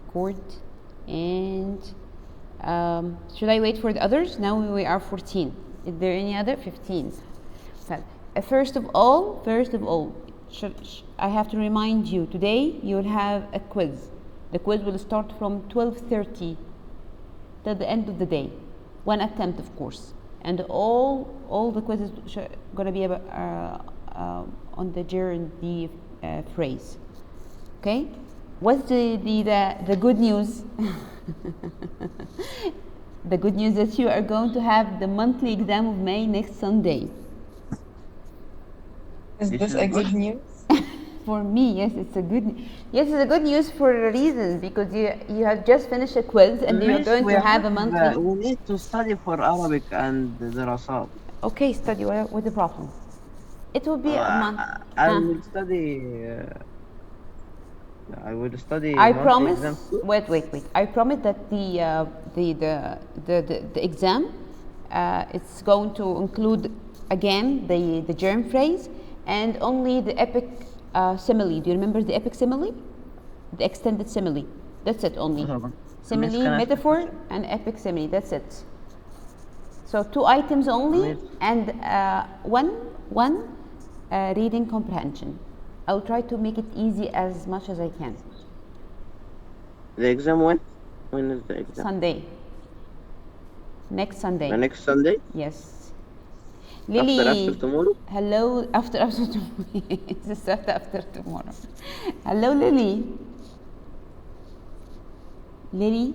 record. And should I wait for the others? Now we are 14. Is there any other? 15. So, first of all, I have to remind you, today you'll have a quiz. The quiz will start from 12:30 till the end of the day. One attempt, of course. And all the quizzes going to be about, on the gerund phrase. Okay? What's the good news? The good news is you are going to have the monthly exam of May next Sunday. Is this a good news? For me, yes, it's a good. Yes, it's a good news for a reason, because you have just finished a quiz and you're going to have a monthly. We need to study for Arabic and Darasat. Okay, study. What's the problem? It will be a month. I will study. I will study. I promise. Wait. I promise that the exam, it's going to include again the germ phrase and only the epic simile. Do you remember the epic simile? The extended simile. That's it only. Simile, metaphor, and epic simile. That's it. So 2 items only, and one reading comprehension. I'll try to make it easy as much as I can. The exam when? When is the exam? Sunday. Next Sunday. The next Sunday? Yes. Lily. After tomorrow? Hello. After tomorrow. It's after tomorrow. Hello, Lily. Lily.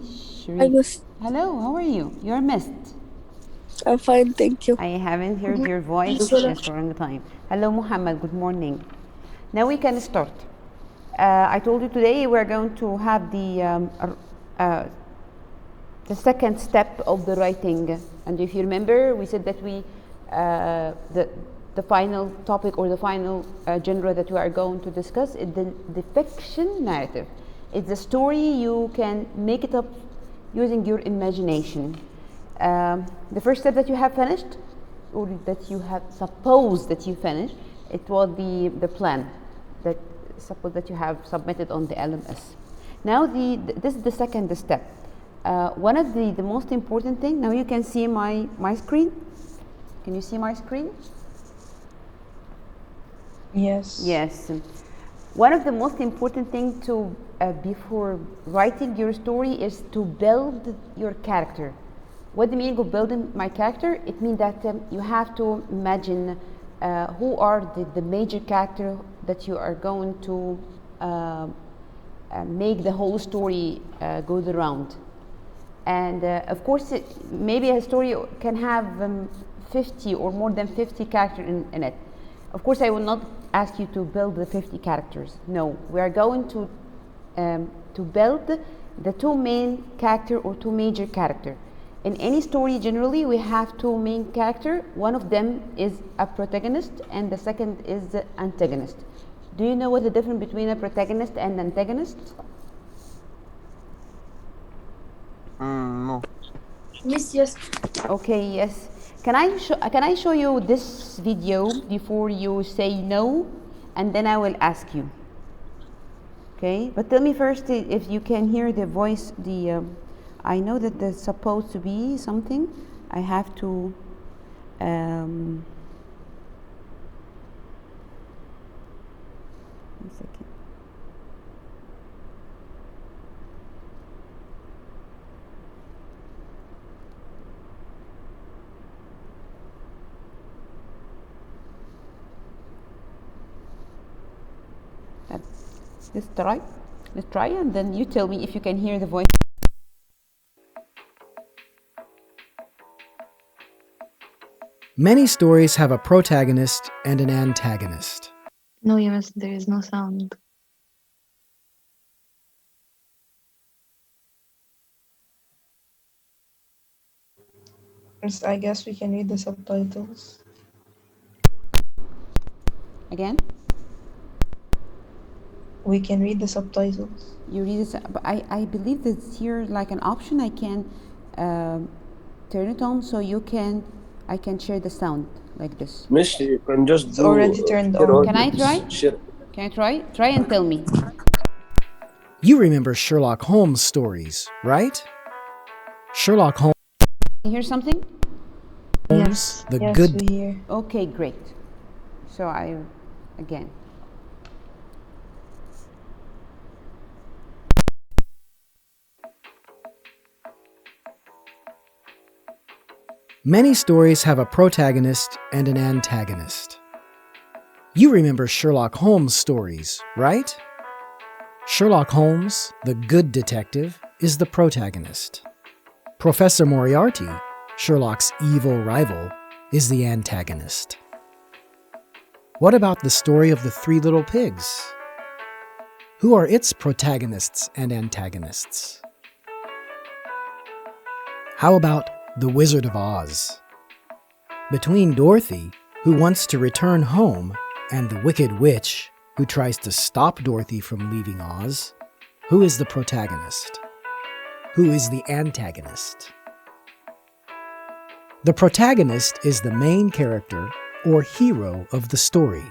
Hello. How are you? You're missed. I'm fine, thank you. I haven't heard your voice for a long time. Hello, Muhammad. Good morning. Now we can start. I told you today we're going to have the second step of the writing, and if you remember, we said that the final topic or the final genre that we are going to discuss is the fiction narrative. It's a story you can make it up using your imagination. The first step that you have finished, or that you have supposed that you finished, it was the plan. That suppose that you have submitted on the LMS. Now this is the second step. One of the most important thing. Now you can see my screen. Can you see my screen? Yes. Yes. One of the most important thing to before writing your story is to build your character. What do you mean of building my character? It means that you have to imagine who are the major character that you are going to make the whole story goes around. And of course, maybe a story can have 50 or more than 50 characters in it. Of course, I will not ask you to build the 50 characters. No, we are going to build the 2 main character or 2 major character. In any story, generally, we have 2 main characters. One of them is a protagonist, and the second is the antagonist. Do you know what the difference between a protagonist and antagonist? No. Yes. Okay, yes. Can I show you this video before you say no, and then I will ask you. Okay, but tell me first if you can hear the voice. I know that there's supposed to be something. I have to. One second. Let's try, and then you tell me if you can hear the voice. Many stories have a protagonist and an antagonist. No, yes, there is no sound. I guess we can read the subtitles. Again? We can read the subtitles. You read it, but I believe there's here like an option I can turn it on so I can share the sound like this. Miss, you can just It's already turned on. Can I try? Can I try? Try and tell me. You remember Sherlock Holmes stories, right? Sherlock Holmes, You hear something? Yes. the Yes, good we hear. Okay, great. So again. Many stories have a protagonist and an antagonist. You remember Sherlock Holmes stories, right? Sherlock Holmes, the good detective, is the protagonist. Professor Moriarty, Sherlock's evil rival, is the antagonist. What about the story of the Three Little Pigs? Who are its protagonists and antagonists? How about The Wizard of Oz? Between Dorothy, who wants to return home, and the Wicked Witch, who tries to stop Dorothy from leaving Oz, who is the protagonist? Who is the antagonist? The protagonist is the main character or hero of the story.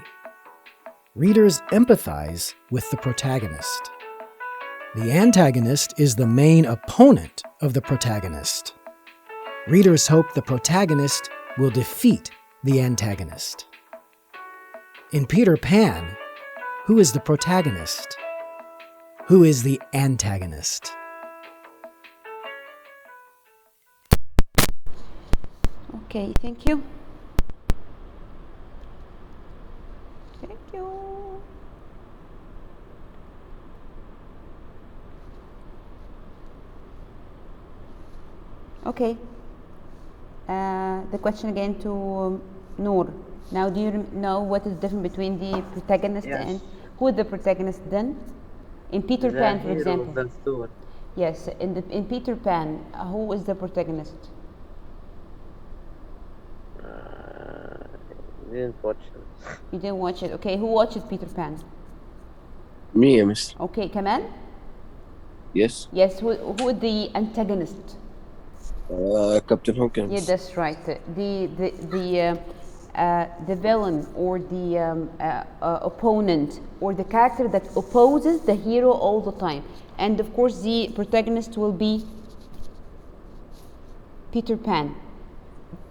Readers empathize with the protagonist. The antagonist is the main opponent of the protagonist. Readers hope the protagonist will defeat the antagonist. In Peter Pan, who is the protagonist? Who is the antagonist? Okay, thank you. Thank you. Okay. The question again to Noor. Now, do you know what is the difference between the protagonist Yes. and who is the protagonist then? In Peter The Pan, for hero example. of the story. Yes, in Peter Pan, who is the protagonist? Didn't watch it. You didn't watch it. Okay, who watches Peter Pan? Me, يا مستر. Okay, Kamal? Yes. Yes, who is the antagonist? Captain Hawkins. Yeah, that's right. The villain or the opponent or the character that opposes the hero all the time. And of course, the protagonist will be Peter Pan.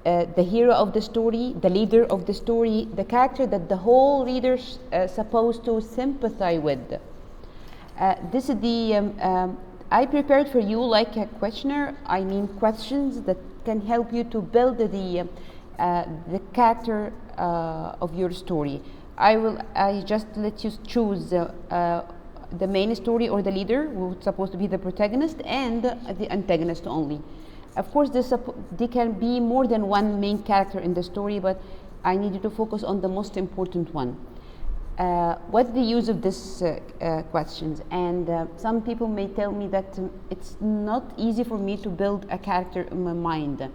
The hero of the story, the leader of the story, the character that the whole reader's supposed to sympathize with. This is the I prepared for you like a questionnaire. I mean questions that can help you to build the character of your story. I just let you choose the main story or the leader, who's supposed to be the protagonist, and the antagonist only. Of course, there can be more than one main character in the story, but I need you to focus on the most important one. What's the use of these questions? And some people may tell me that it's not easy for me to build a character in my mind.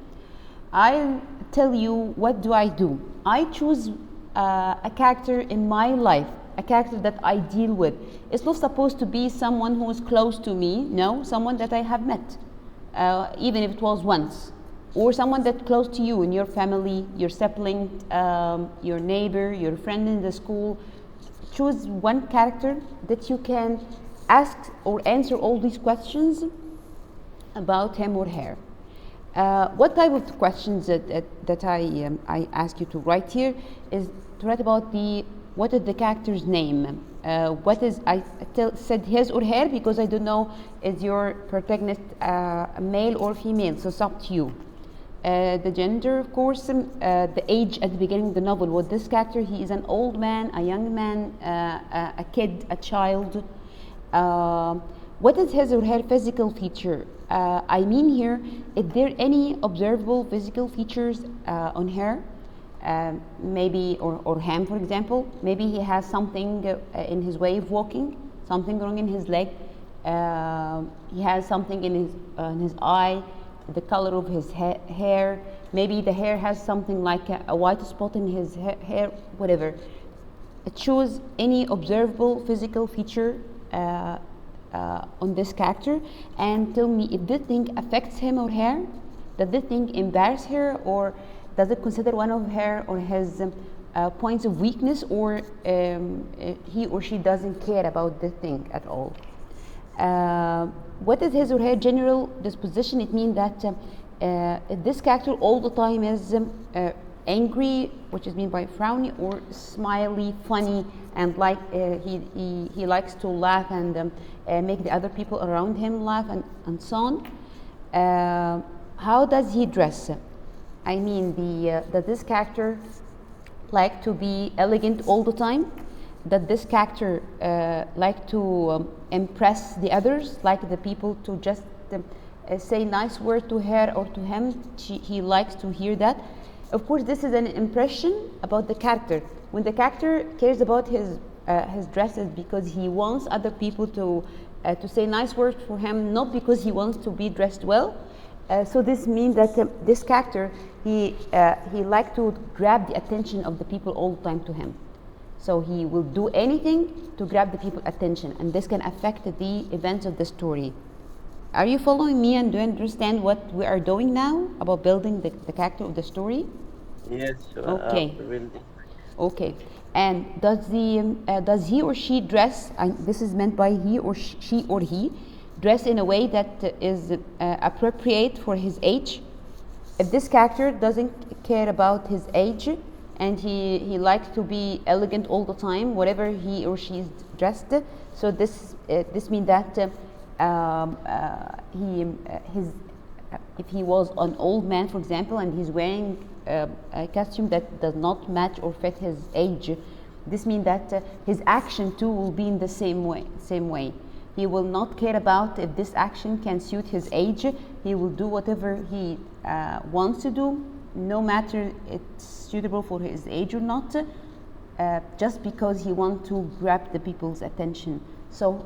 I'll tell you what do. I choose a character in my life, a character that I deal with. It's not supposed to be someone who is close to me, no, someone that I have met, even if it was once, or someone that's close to you in your family, your sibling, your neighbor, your friend in the school. Choose one character that you can ask or answer all these questions about him or her. What type of questions that I ask you to write here is to write about what is the character's name. What is said his or her because I don't know is your protagonist male or female, so it's up to you. The gender, of course, the age at the beginning of the novel. What this character, he is an old man, a young man, a kid, a child. What is his or her physical feature? I mean here, is there any observable physical features on her? Maybe, or him, for example. Maybe he has something in his way of walking, something wrong in his leg. He has something in his eye, the color of his hair. Maybe the hair has something like a white spot in his hair, whatever. Choose any observable physical feature on this character and tell me if this thing affects him or her. Does this thing embarrass her, or does it consider one of her or his points of weakness, or he or she doesn't care about this thing at all? What is his or her general disposition? It means that this character all the time is angry, which is meant by frowny, or smiley, funny, and like he likes to laugh and make the other people around him laugh, and so on. How does he dress? I mean, that this character like to be elegant all the time, that this character like to impress the others, like the people to just say nice word to her or to him. He likes to hear that. Of course, this is an impression about the character. When the character cares about his dresses because he wants other people to say nice words for him, not because he wants to be dressed well. So this means that this character, he likes to grab the attention of the people all the time to him. So he will do anything to grab the people's attention, and this can affect the events of the story. Are you following me, and do you understand what we are doing now about building the character of the story? Yes. Okay. Really. Okay. And does he or she dress? This is meant by he or she or he dress in a way that is appropriate for his age. If this character doesn't care about his age and he likes to be elegant all the time, whatever he or she is dressed, so this means that if he was an old man, for example, and he's wearing a costume that does not match or fit his age, this means that his action too will be in the same way. He will not care about if this action can suit his age. He will do whatever he wants to do, no matter it's suitable for his age or not, just because he wants to grab the people's attention. So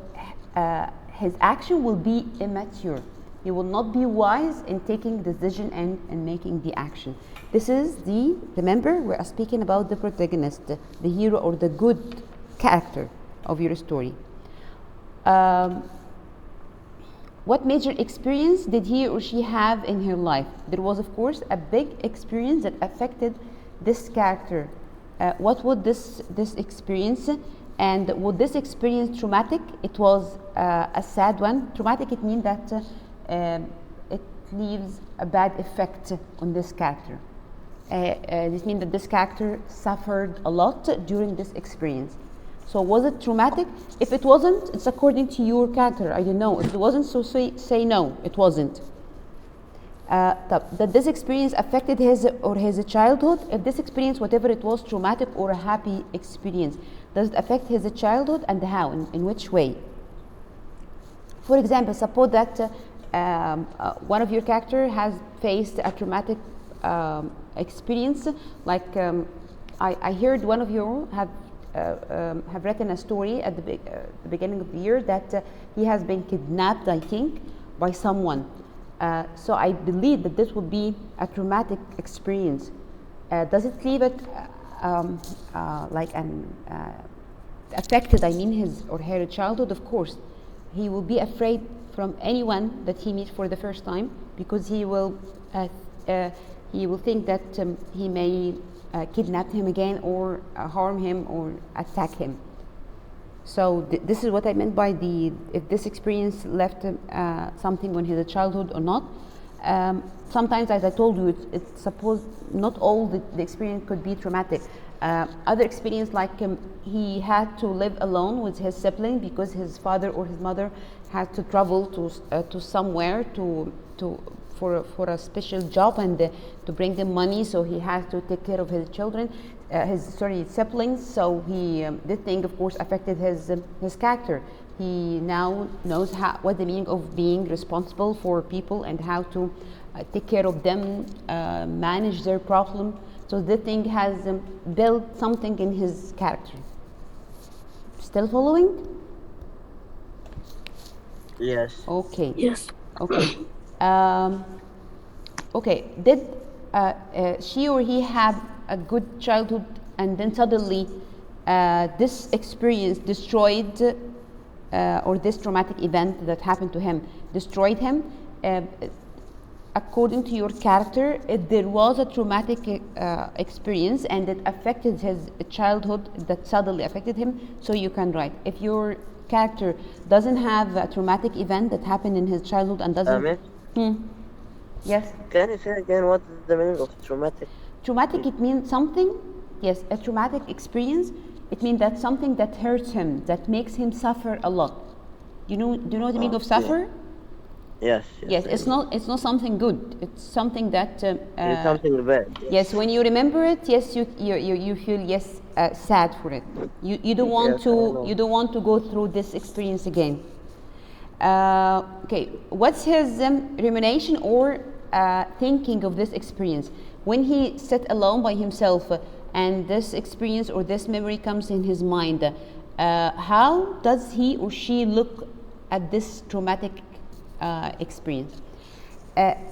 his action will be immature. He will not be wise in taking decision and making the action. This is remember, we are speaking about the protagonist, the hero or the good character of your story. What major experience did he or she have in her life? There was, of course, a big experience that affected this character. What was this experience? And was this experience traumatic? It was a sad one. Traumatic, it means that it leaves a bad effect on this character. This means that this character suffered a lot during this experience. So was it traumatic? If it wasn't, it's according to your character. I don't know. If it wasn't, so say no, it wasn't. That this experience affected his or his childhood. If this experience, whatever it was, traumatic or a happy experience, does it affect his childhood, and how? In which way? For example, suppose that one of your character has faced a traumatic experience. Like I heard one of you have written a story at the beginning of the year that he has been kidnapped, I think, by someone. So I believe that this would be a traumatic experience. Does it leave it like an affected, I mean, his or her childhood? Of course. He will be afraid from anyone that he meets for the first time, because he will think that he may kidnap him again, or harm him, or attack him. So this is what I meant by if this experience left something on his childhood or not. Sometimes, as I told you, it's supposed not all the experience could be traumatic. Other experience, like he had to live alone with his sibling because his father or his mother had to travel to somewhere for a special job, and to bring them money, so he has to take care of his children, his siblings. So this thing, of course, affected his character. He now knows what the meaning of being responsible for people and how to take care of them, manage their problem. So this thing has built something in his character. Still following? Yes. Okay. Yes. Okay. Okay. Did she or he have a good childhood, and then suddenly this experience destroyed, or this traumatic event that happened to him destroyed him? According to your character, if there was a traumatic experience and it affected his childhood, that suddenly affected him, so you can write. If your character doesn't have a traumatic event that happened in his childhood and doesn't. Miss, Yes. can you say again what is the meaning of traumatic? Traumatic, it means something, yes, a traumatic experience. It means that something that hurts him, that makes him suffer a lot. Do you know the meaning of suffer? Yes. Yes, I it's know. not something good. It's something that. It's something bad. Yes, when you remember it, yes, you feel sad for it. You don't want Yes, I know. you don't want to go through this experience again. Okay, what's his rumination or thinking of this experience when he sat alone by himself and this experience or this memory comes in his mind? How does he or she look at this traumatic experience?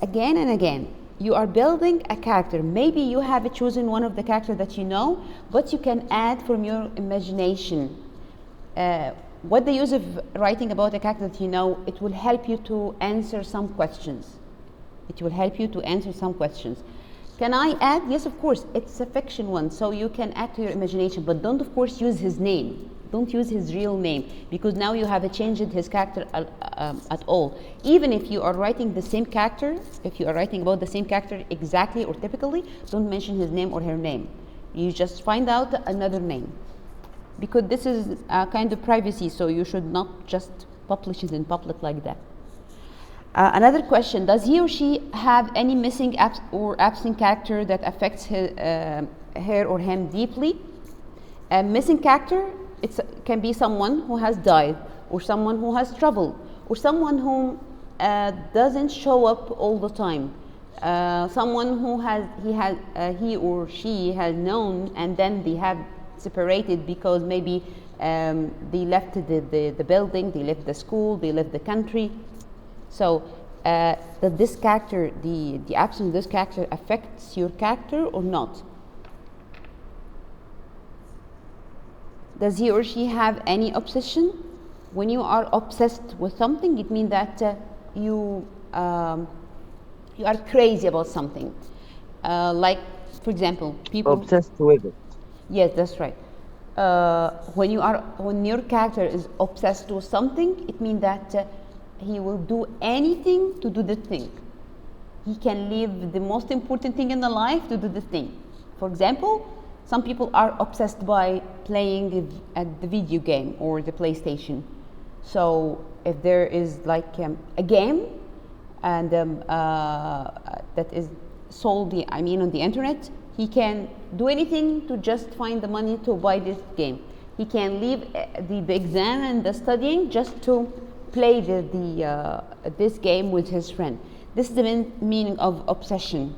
Again and again, you are building a character. Maybe you have chosen one of the characters that you know, but you can add from your imagination. What the use of writing about a character that you know, it will help you to answer some questions. It will help you to answer some questions. Can I add? Yes, of course. It's a fiction one, so you can add to your imagination, but don't, of course, use his name. Don't use his real name, because now you have changed his character at all. Even if you are writing the same character, if you are writing about the same character exactly or typically, don't mention his name or her name. You just find out another name, because this is a kind of privacy, so you should not just publish it in public like that. Another question, does he or she have any missing or absent character that affects her or him deeply? A missing character, it can be someone who has died, or someone who has traveled, or someone who doesn't show up all the time. Someone who he or she has known and then they have separated because maybe they left the building, they left the school, they left the country. So that this character, the absence of this character affects your character or not? Does he or she have any obsession? When you are obsessed with something, it means that you are crazy about something. Like, for example, people Obsessed with it. Yes, that's right. When your character is obsessed with something, it means that he will do anything to do the thing. He can leave the most important thing in the life to do the thing. For example, some people are obsessed by playing at the video game or the PlayStation. So if there is like a game and that is sold, on the internet, he can do anything to just find the money to buy this game. He can leave the exam and the studying just to play this game with his friend. This is the meaning of obsession.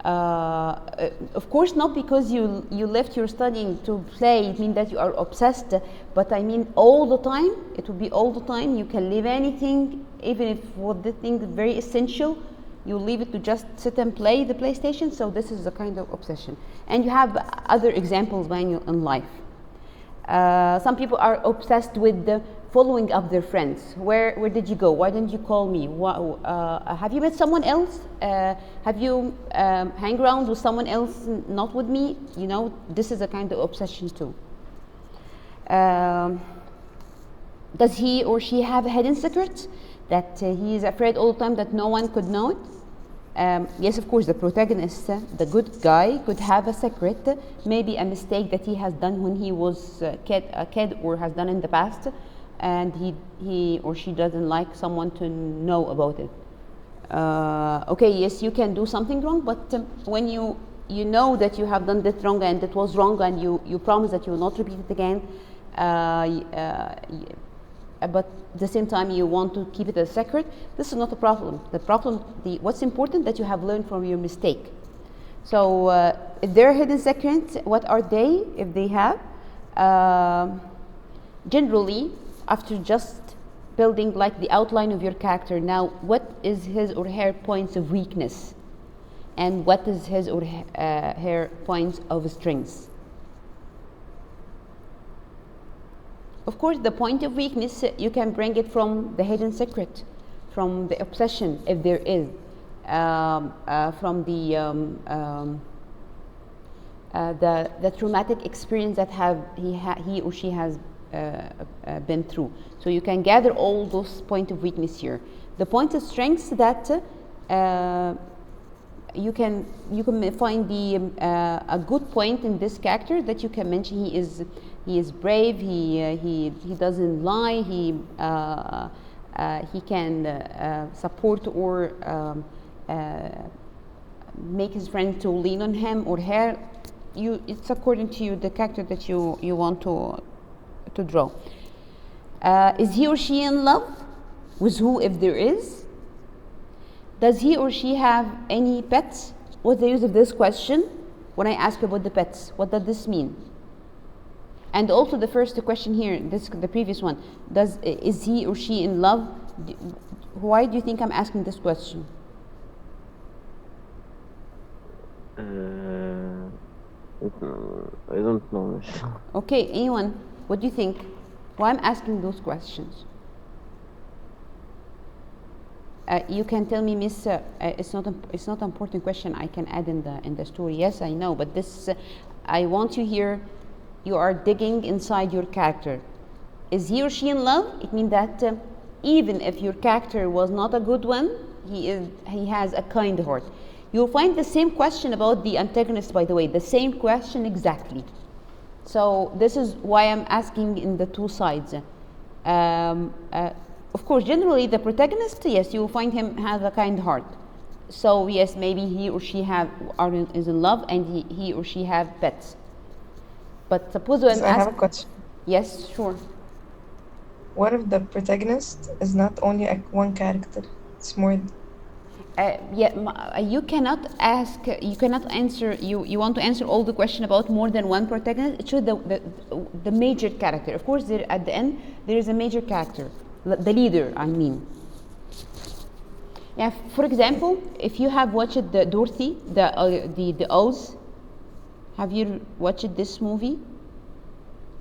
Of course, not because you left your studying to play, it means that you are obsessed, but I mean all the time. It will be all the time. You can leave anything, even if what the thing is very essential, you leave it to just sit and play the PlayStation. So this is a kind of obsession. And you have other examples in life. Some people are obsessed with following up their friends. Where did you go? Why didn't you call me? Have you met someone else? Have you hang around with someone else, not with me? This is a kind of obsession too. Does he or she have a hidden secret that he is afraid all the time that no one could know it? Yes, of course, the protagonist, the good guy, could have a secret, maybe a mistake that he has done when he was a kid or has done in the past, and he or she doesn't like someone to know about it. Okay, yes, you can do something wrong, but when you know that you have done this wrong and it was wrong, and you promise that you will not repeat it again, but at the same time you want to keep it a secret, this is not a problem. The problem, what's important, that you have learned from your mistake. So if there are hidden secrets, what are they, if they have? Generally, after just building like the outline of your character, now what is his or her points of weakness, and what is his or her points of strengths? Of course, the point of weakness, you can bring it from the hidden secret, from the obsession, if there is, from the traumatic experience that he or she has been through. So you can gather all those points of weakness here. The point of strengths that you can find a good point in this character that you can mention. He is brave. He doesn't lie. He can support or make his friend to lean on him or her. It's according to you the character that you want to draw. Is he or she in love? With who, if there is? Does he or she have any pets? What's the use of this question when I ask about the pets? What does this mean? And also the first question here, the previous one, is he or she in love? Why do you think I'm asking this question? I don't know. Okay, anyone? What do you think? Why I'm asking those questions? You can tell me, Miss. It's not an important question. I can add in the story. Yes, I know, but this I want you here. You are digging inside your character. Is he or she in love? It means that even if your character was not a good one, he has a kind heart. You'll find the same question about the antagonist, by the way, the same question exactly. So this is why I'm asking in the two sides. Of course, generally the protagonist, yes, you will find him has a kind heart. So yes, maybe he or she is in love, and he or she have pets. But suppose when I have a question. Yes, sure. What if the protagonist is not only one character? It's more. You cannot answer. You want to answer all the question about more than one protagonist. It should the major character. Of course, at the end there is a major character, the leader. I mean. Yeah. For example, if you have watched the Dorothy, the Oz, have you watched this movie?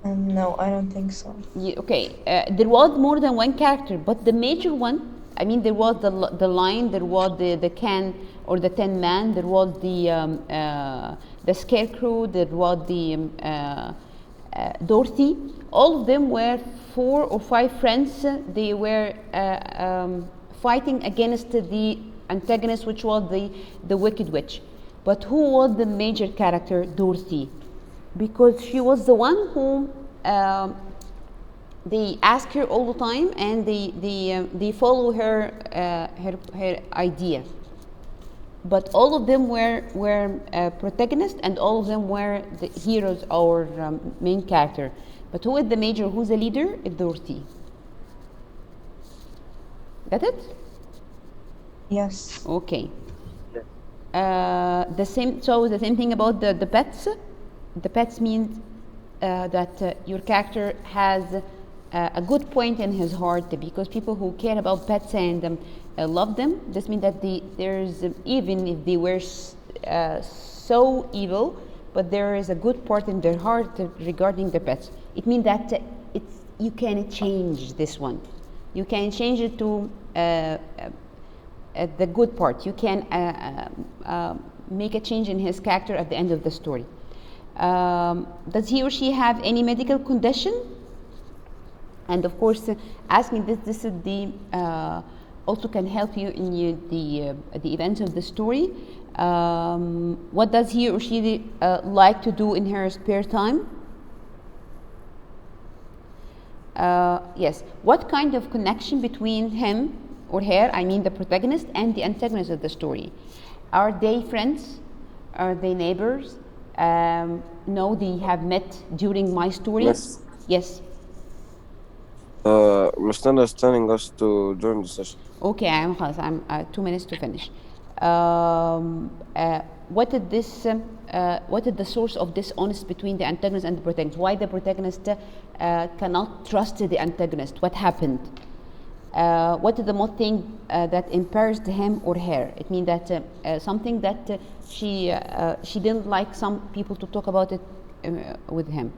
No, I don't think so. Yeah, okay. There was more than one character, but the major one. I mean, there was the lion, there was the can or the Tin Man, there was the scarecrow, there was the Dorothy. All of them were 4 or 5 friends. They were fighting against the antagonist, which was the Wicked Witch. But who was the major character? Dorothy, because she was the one who. They ask her all the time, and they follow her idea. But all of them were protagonists, and all of them were the heroes or main character. But who is the major? Who's the leader? It's Dorothy. Got it? Yes. Okay. The same thing about the pets. The pets means that your character has a good point in his heart, because people who care about pets and love them, this means that there's even if they were so evil, but there is a good part in their heart regarding the pets. It means that you can change this one. You can change it to the good part. You can make a change in his character at the end of the story. Does he or she have any medical condition? And of course, asking this is the also can help you in the events of the story. What does he or she like to do in her spare time? Yes. What kind of connection between him or her, I mean the protagonist, and the antagonist of the story? Are they friends? Are they neighbors? No, they have met during my story. Yes. Yes. Mustana is telling us to join the session. Okay, I'm 2 minutes to finish. What is the source of dishonest between the antagonist and the protagonist? Why the protagonist cannot trust the antagonist? What happened? What is the most thing that embarrassed him or her? It means that something that she didn't like some people to talk about it with him.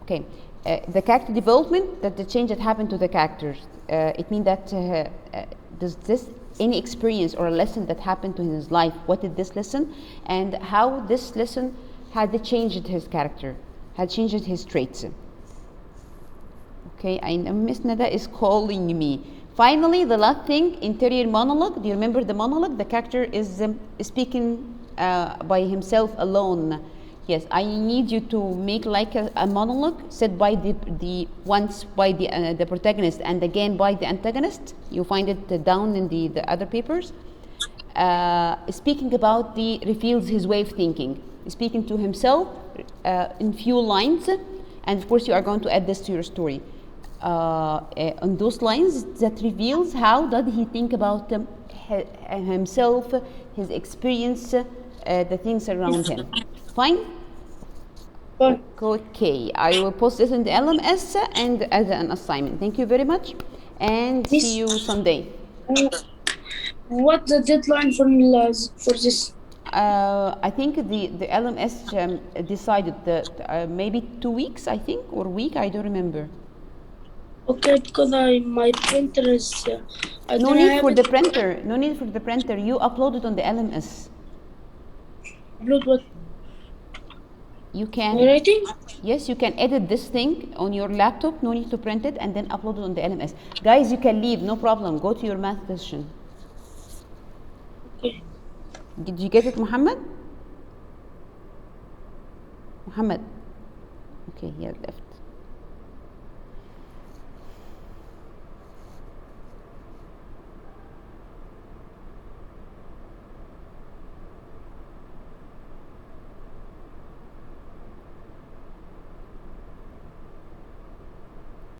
Okay. The character development, that the change that happened to the characters. It means that does this any experience or a lesson that happened to his life? What is this lesson, and how this lesson had changed his character, had changed his traits? Okay, I know Miss Nada is calling me. Finally, the last thing, interior monologue. Do you remember the monologue? The character is speaking by himself alone. Yes, I need you to make like a monologue said by the once by the protagonist and again by the antagonist. You find it down in the other papers. Speaking about reveals his way of thinking, speaking to himself in few lines, and of course you are going to add this to your story. On those lines that reveals how did he think about himself, his experience, the things around him. Fine? Fine. Okay, I will post this in the LMS and as an assignment. Thank you very much, and Miss- see you someday. What the deadline for this? I think the LMS decided that maybe 2 weeks, I think, or week, I don't remember. Okay, because my printer is. I No don't need have for it. the printer. No need for the printer. You upload it on the LMS. Upload what? You can. Writing? Yes, you can edit this thing on your laptop. No need to print it and then upload it on the LMS. Guys, you can leave. No problem. Go to your math session. Okay. Did you get it, Muhammad? Muhammad. Okay, he has left.